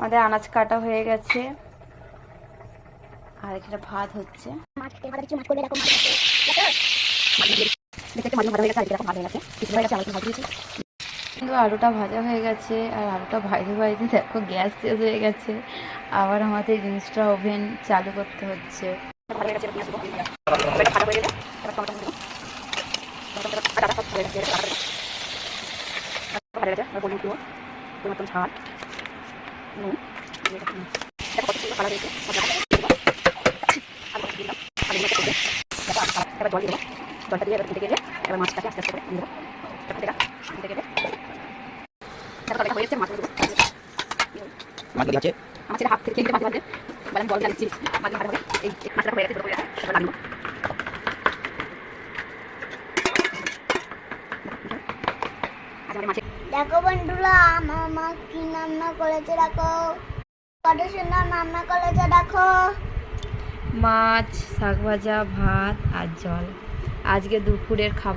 আমাদের আনাজ কাটা হয়ে গেছে আর এখানে ভাত হচ্ছে। কিন্তু আলুটা ভাজা হয়ে গেছে আর আলুটা ভাজতে ভাজতে দেখো গ্যাস শেষ হয়ে গেছে, আবার আমাদের জিনিসটা ওভেন চালু করতে হচ্ছে। জলটা দিয়ে কেটে গেলে এবার মাছটাকে আস্তে আস্তে করে দিয়ে দেবো। মাছের হাত থেকে কেটে মাছ ভাজে বলেন জল ঢালছি, মাছ ভাজা হবে। এই মাছটা হয়ে গেছে, এবার লাগবে। দেখো বন্ধুরা, আমার মা কি রান্না করেছে, দেখো কত সুন্দর রান্না করেছে। দেখো মাছ, শাক ভাজা, ভাত আর জল আজকে দুপুরের খাবার।